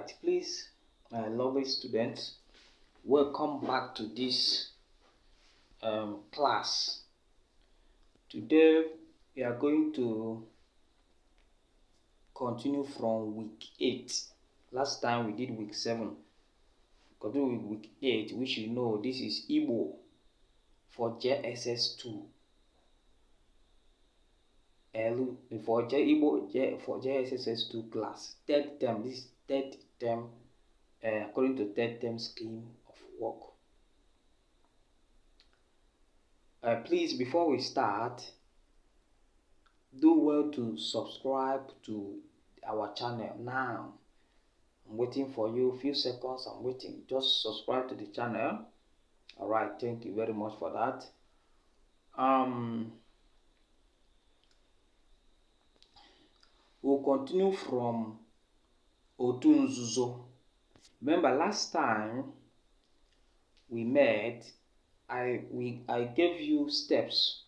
Alright, please, my lovely students, welcome back to this class. Today we are going to continue from week 8. Last time we did week 7. Continue with week 8, which you know this is Igbo for jss2. For Igbo for jss2 class. Third term. This is third term. According to third term scheme of work. Please, before we start, do well to subscribe to our channel now. I'm waiting for you. Few seconds. I'm waiting. Just subscribe to the channel. All right. Thank you very much for that. We'll continue from nzuzo. Remember last time we met, I gave you steps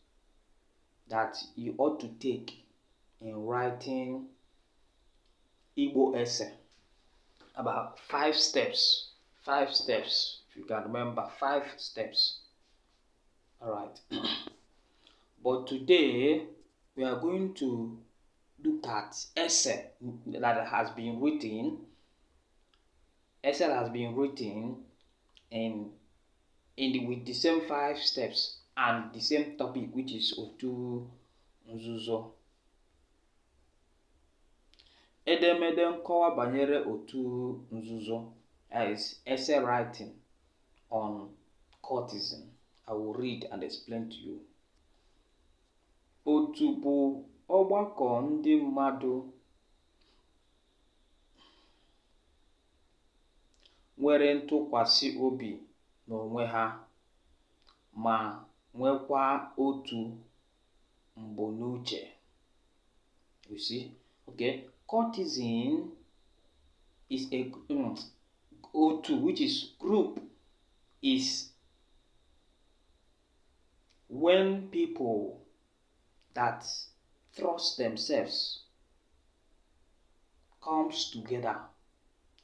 that you ought to take in writing Igbo essay. About 5 steps. 5 steps. If you can remember, 5 steps. Alright. But today we are going to look at essay that has been written. Essay has been written with the same 5 steps and the same topic, which is otu nzuzo. Edemede nkọwa banyere otu nzuzo is essay writing on courtesan. I will read and explain to you. Otu bụ ọgbakọ ndị mmadụ nwere ntụkwasị obi n'onwe ha ma nwekwa otu mbunuche. You see? Okay. Courtesan is a O2, which is group, is when people that trust themselves comes together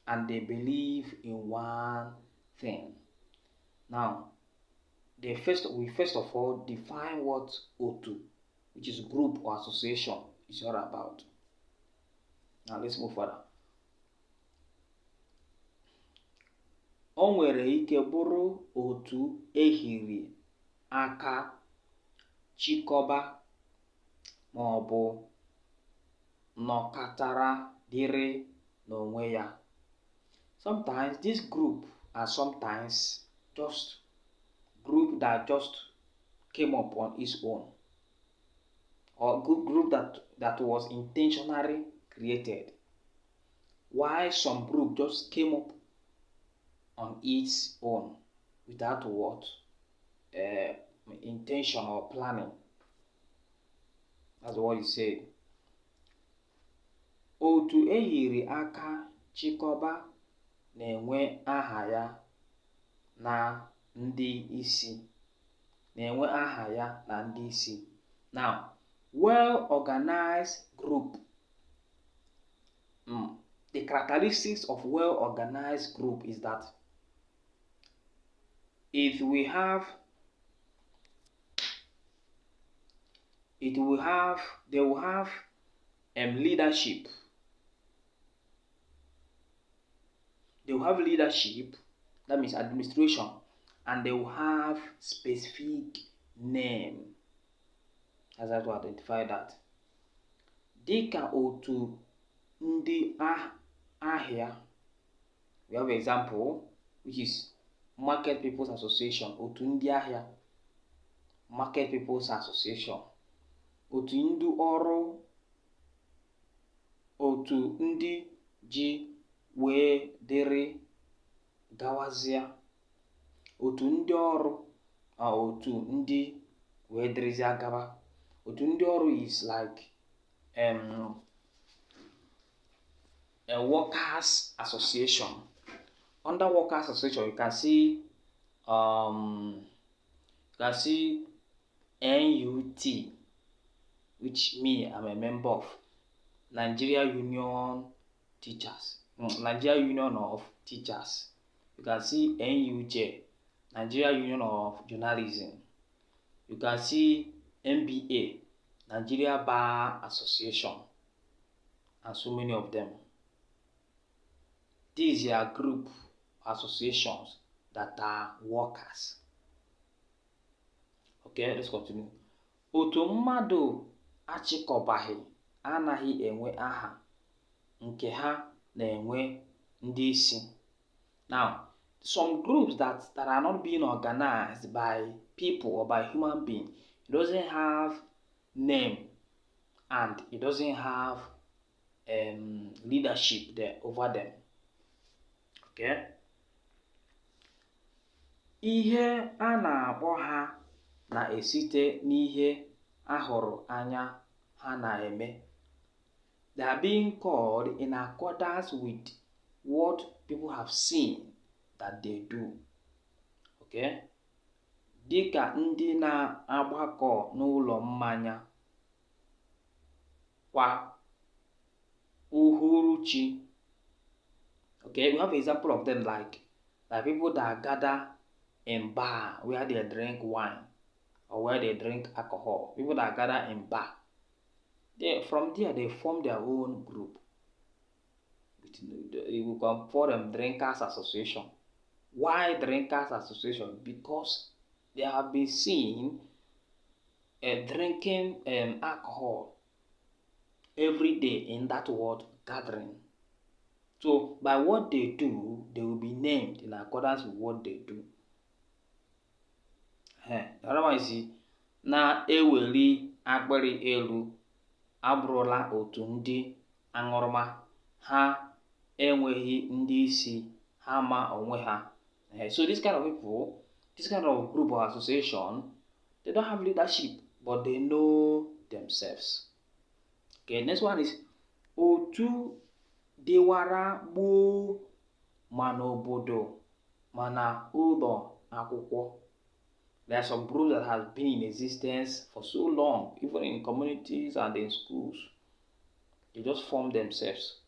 and they believe in one thing. Now, we first of all define what O2, which is group or association, is all about. Now let's move further. O nwere ike bụrụ otu ehiri aka chịkọba ma ọ bụ nọkọtara dịrị n'onwe ya. Sometimes this group are sometimes just group that just came up on its own, or group that was intentionally created, while some group just came up on its own without what intention or planning. That's what he said. Otu ehiri aka chịkọba na-enwe aha ya na ndị isi. Na-enwe aha ya na ndị isi. Now, well-organized group. The characteristics of well-organized group is that they will have leadership. They will have leadership, that means administration, and they will have specific name. As I to identify that. Dịka otu ndị ahịa, we have an example, which is Market People's Association. Otu ndị ahịa, Market People's Association. Otu ndị ọrụ, otu ndị ji wee dịrị gawazịa. Otu ndị ọrụ, otu ndị wee dịrịzịa gaba. Otu ndị ọrụ is like a workers association. Under workers association, you can see NUT, which me I'm a member of, Nigeria Union Teachers. Nigeria Union of Teachers. You can see NUJ, Nigeria Union of Journalism. You can see NBA, Nigeria Bar Association, and so many of them. These are group associations that are workers. Okay, let's continue. Otu mmadụ achịkọbaghị anaghị enwe aha nke ha na-enwe ndị isi. Now, some groups that are not being organized by people or by human beings, it doesn't have name and it doesn't have leadership there over them. Okay? Ihe a na-akpọ ha na-esite n'ihe ahụrụ anya ha na-eme. They are being called in accordance with what people have seen that they do. Okay? Dịka ndị na-agbakọ n'ụlọ mmanya kwa uhuruchi. Okay, we have an example of them like people that gather in bar where they drink wine or where they drink alcohol. People that gather in bar. From there, they form their own group. You can call them Drinkers Association. Why Drinkers Association? Because they have been seen drinking alcohol every day in that word gathering. So by what they do, they will be named in accordance with what they do. Another one is na-eweli akpịrị elu abụrụla otu ndị aṅụrụma, ha enweghị ndị isi, ha ma onwe ha. So this kind of people, this kind of group or association, they don't have leadership, but they know themselves. Okay, next one is otu dịwara gboo ma n'obodo ma na ụlọ akwụkwọ. There are some groups that have been in existence for so long, even in communities and in schools. They just form themselves.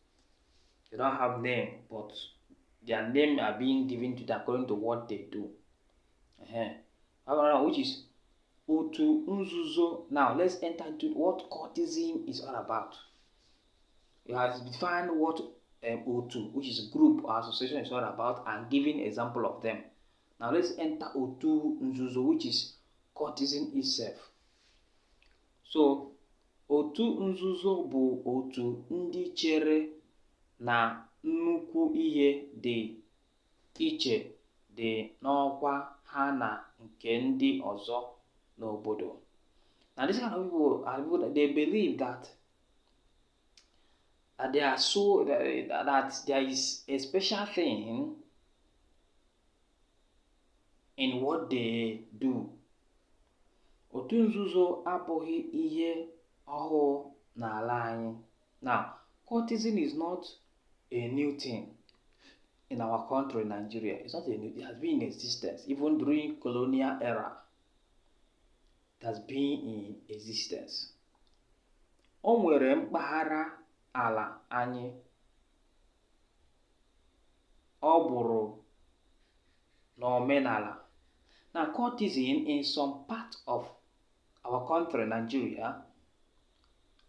They don't have name, but their name are being given to them according to what they do. Which is Otu Nzuzo. Now let's enter into what courtesan is all about. You have defined what Otu, which is group or association, is all about, and giving example of them. Now let's enter Otu Nzuzo, which is courtesan itself. So Otu Nzuzo bụ otu ndị chere na nnukwu ihe dị iche dị n'ọkwa ha na nke ndị ọzọ n'obodo. Now this kind of people are people that they believe that they are so that there is a special thing in what they do. Otu Nzuzo abụghị ihe ọhụụ n'ala anyị. Now, courtesan is not a new thing in our country, Nigeria. It's not a new, it has been in existence. Even during colonial era, it has been in existence. O nwere mpaghara ala anyị ọ bụrụ n'omenala. Now, courtesan in some part of our country, Nigeria,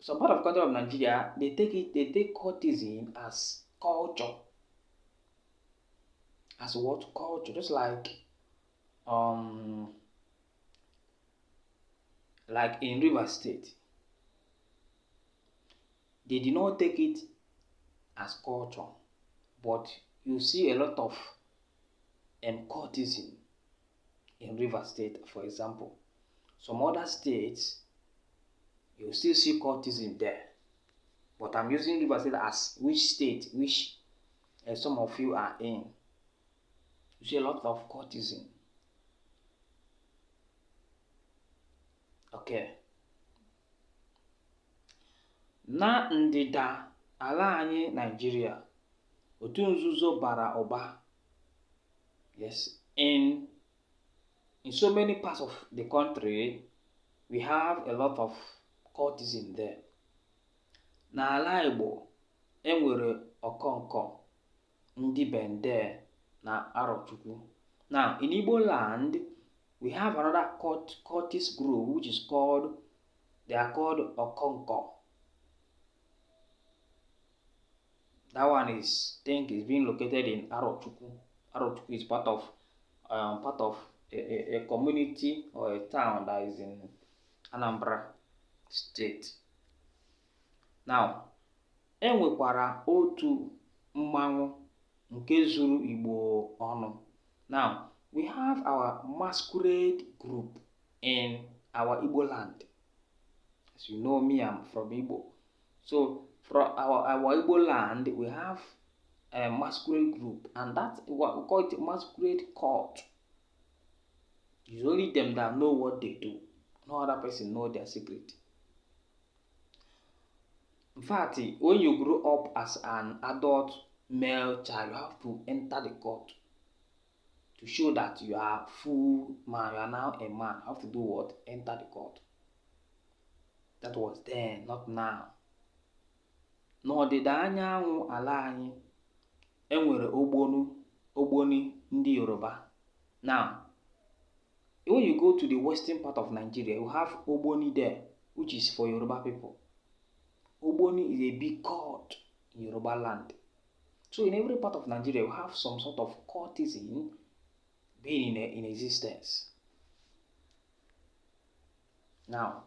some part of country of Nigeria, they take courtesan as culture. As what? Culture. Just like in River State, they did not take it as culture, but you see a lot of courtesan in River State, for example. Some other states, you still see courtesan there. But I'm using River State as which state, which some of you are in. You see a lot of courtesan. Okay. Na ndịda ala anyị Nigeria, Otu Nzuzo bara ụba. Yes, in so many parts of the country, we have a lot of courtesan there. N'ala Igbo, enwere Okonko, Ndi Bende, na Arochukwu. Now, in Igbo land, we have another cultist group which is called, they are called Okonko. That one is, is being located in Arochukwu. Arochukwu is part of a community or a town that is in Anambra State. Now, enwekwara otu mmanwụ nke zuru Igbo ọnụ. Now, we have our masquerade group in our Igbo land. As you know me, I'm from Igbo. So, from our Igbo land, we have a masquerade group, and that's what we call it, masquerade cult. It's only them that know what they do. No other person know their secret. In fact, when you grow up as an adult male child, you have to enter the cult to show that you are full man, you are now a man. You have to do what? Enter the cult. That was then, not now. N'ọdịda anyanwụ ala anyị, enwere ogboni ndị Yoruba. Now, when you go to the western part of Nigeria, you have ogboni there, which is for Yoruba people. Ogboni is a big cult in Yoruba land. So in every part of Nigeria, you have some sort of cultism being in existence. Now,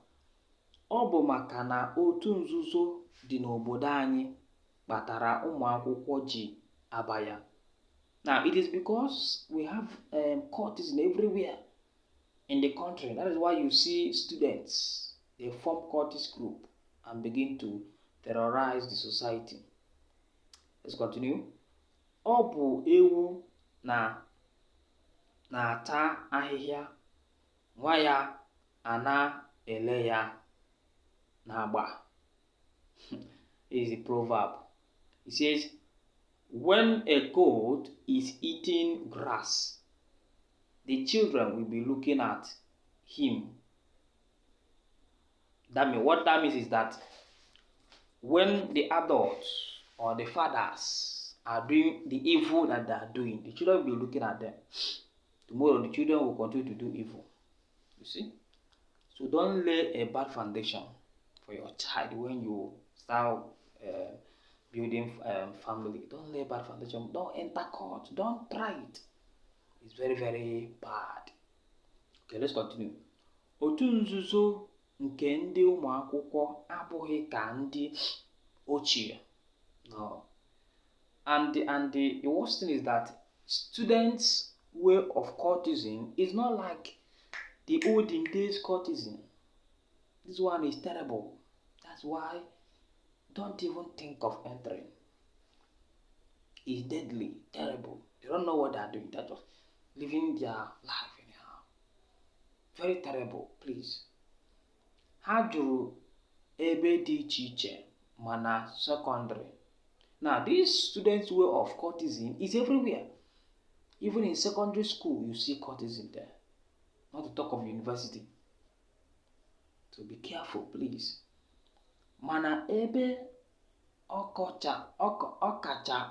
ọ bụ maka na otu nzuzo dị n'obodo anyị kpatara ụmụ akwụkwọ ji abaya. Now, it is because we have cultism everywhere in the country. That is why you see students, they form cultist group and begin to terrorize the society. Let's continue. Ọ bụ ewu na-ata ahịhịa, nwa ya ana-ele ya n'agba. Is a proverb. It says, when a goat is eating grass, the children will be looking at him. What that means is that when the adults or the fathers are doing the evil that they are doing, the children will be looking at them. Tomorrow, the children will continue to do evil. You see? So don't lay a bad foundation for your child when you start building family. Don't lay a bad foundation. Don't enter court. Don't try it. It's very, very bad. Okay, let's continue. Otu nzuzo nke ndị ụmụ akwụkwọ abụghị ka ndị ochie. No. And the worst thing is that students' way of cultism is not like the olden days cultism. This one is terrible. That's why don't even think of entering. It's deadly, terrible. They don't know what they are doing. They're just living their life anyhow. Very terrible, please. Ha jụrụ ebe dị iche iche mana secondary. Now, this students' way of cultism is everywhere. Even in secondary school, you see cultism there. Not to talk of university. So be careful, please. Mana ebe ọkacha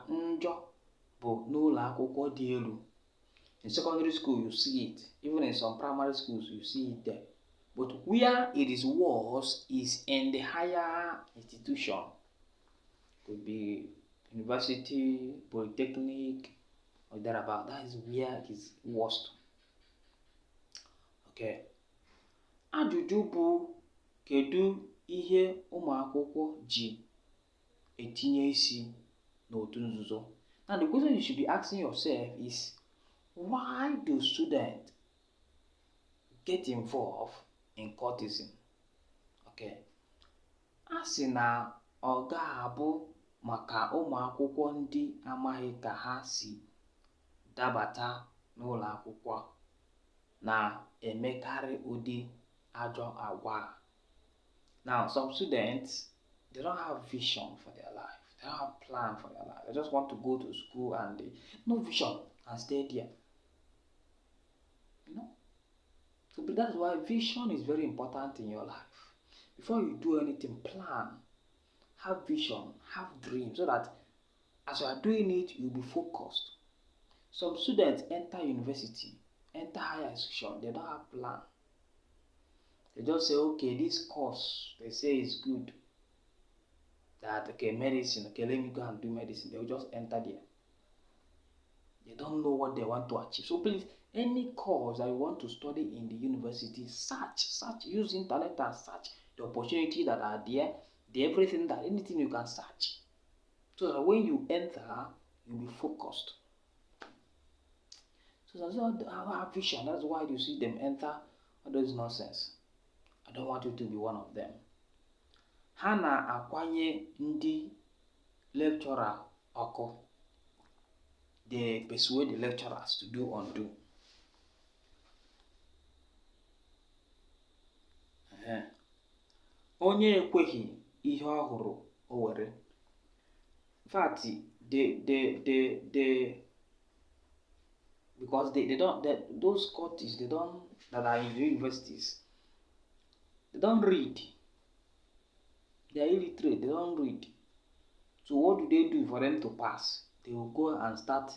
njọ bụ n'ụlọ akwụkwọ dị elu. In secondary school, you see it. Even in some primary schools, you see it there. But where it is worse is in the higher institution. Could be university, polytechnic, or thereabout. That is where it is worst. Okay. Ajụjụ bụ kedu ihe ụmụ akwụkwọ ji etinye isi n'otu nzuzo? Now the question you should be asking yourself is, why do students get involved in cultism? Okay. A sị na ọ ga-abụ maka ụmụ akwụkwọ ndị amaghị ka ha si dabata n'ụlọ akwụkwọ na-emekarị ụdị ajọ agwa. Now, some students, they don't have vision for their life. They don't have plan for their life. They just want to go to school and no vision and stay there. You know? So that's why vision is very important in your life. Before you do anything, plan. Have vision. Have dreams so that As you are doing it, you'll be focused. Some students enter university, enter higher institution, they don't have plan. They just say, okay, this course, they say is good. That, okay, medicine, okay, let me go and do medicine. They'll just enter there. They don't know what they want to achieve. So please, any course that you want to study in the university, search, use internet and search the opportunity that are there, anything you can search. So that when you enter, you'll be focused. So that's our vision. That's why you see them enter all those nonsense. I don't want you to be one of them. Ha na-akwanye ndị lecturer ọkụ. They persuade the lecturers to do undo. Onye ekweghị ihe ọ hụrụ o were. In fact, because they don't, those courses that are in the universities, they don't read. They are illiterate. They don't read. So what do they do for them to pass? They will go and start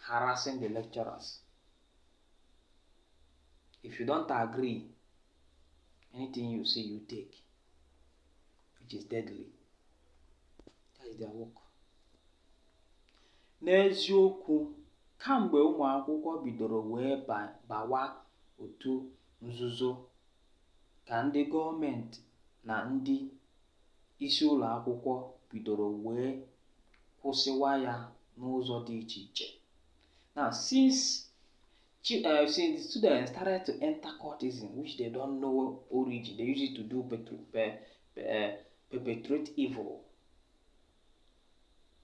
harassing the lecturers. If you don't agree, anything you say you take, which is deadly. That is their work. N'eziokwu, kamgbe ụmụ akwụkwọ bidoro wee bawa otu nzuzo, ka ndị gọọmenti na ndị isi ụlọ akwụkwọ bidoro wee kwụsịwa ya n'ụzọ dị iche iche. Now, since the students started to enter courtism, which they don't know origin, they use it to do perpetrate evil.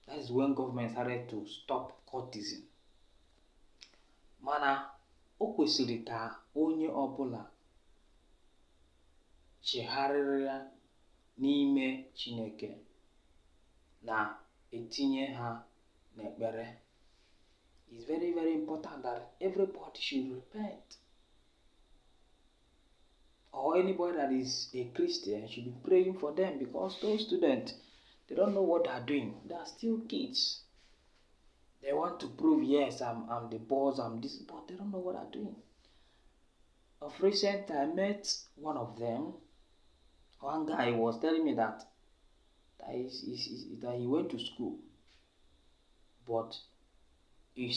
That is when government started to stop courtism. Mana o kwesịrị ka onye ọbụla chegharịrị n'ime Chineke na etinye ha n'ekpere. It's very, very important that everybody should repent. Or anybody that is a Christian should be praying for them, because those students, they don't know what they are doing. They are still kids. They want to prove, yes, I'm the boss, I'm this, but they don't know what they are doing. Of recent, I met one of them. One guy was telling me that he went to school, but he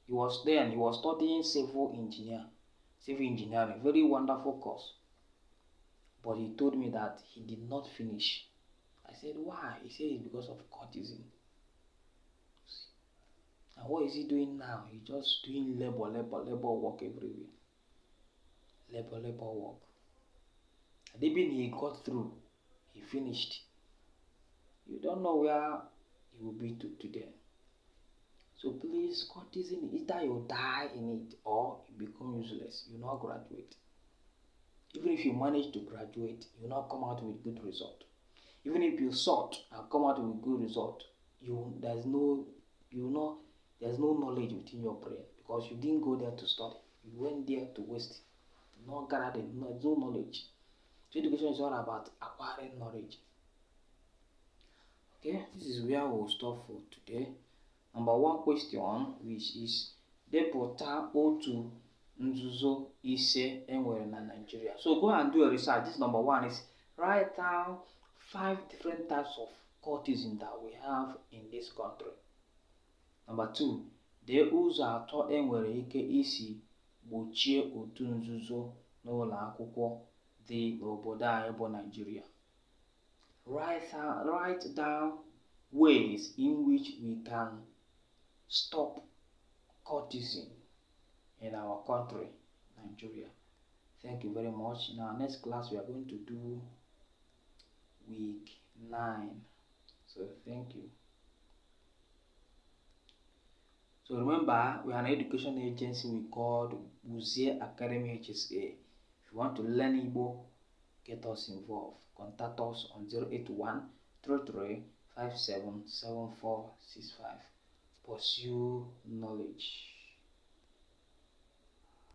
was there and he was studying civil engineering, very wonderful course. But he told me that he did not finish. I said, why? He said it's because of courtism. And what is he doing now? He's just doing labor work everywhere. Labor work. And even he got through, he finished. You don't know where he will be today. So please, courtism, either you die in it or you become useless. You not graduate. Even if you manage to graduate, you not come out with good result. Even if you sought and come out with good result, there's no knowledge within your brain, because you didn't go there to study. You went there to waste. Not gathered, no knowledge. So education is all about acquiring knowledge. Okay, this is where we'll stop for today. Number one question, which is depụta otu nzuzo ise enwere na Nigeria. So go and do a research. This number one is write down 5 different types of courtism that we have in this country. Number 2, dee ụzọ atọ enwere ike isi gbochie otu nzuzo n'ụlọ akwụkwọ dị n'obodo anyị bụ Nigeria. Write down ways in which we can stop courtism in our country, Nigeria. Thank you very much. In our next class, we are going to do week 9. So thank you. So remember, we are an education agency we called Uzie Academy HSA. If you want to learn Igbo, get us involved. Contact us on 081 33 57 7465. Pursue knowledge.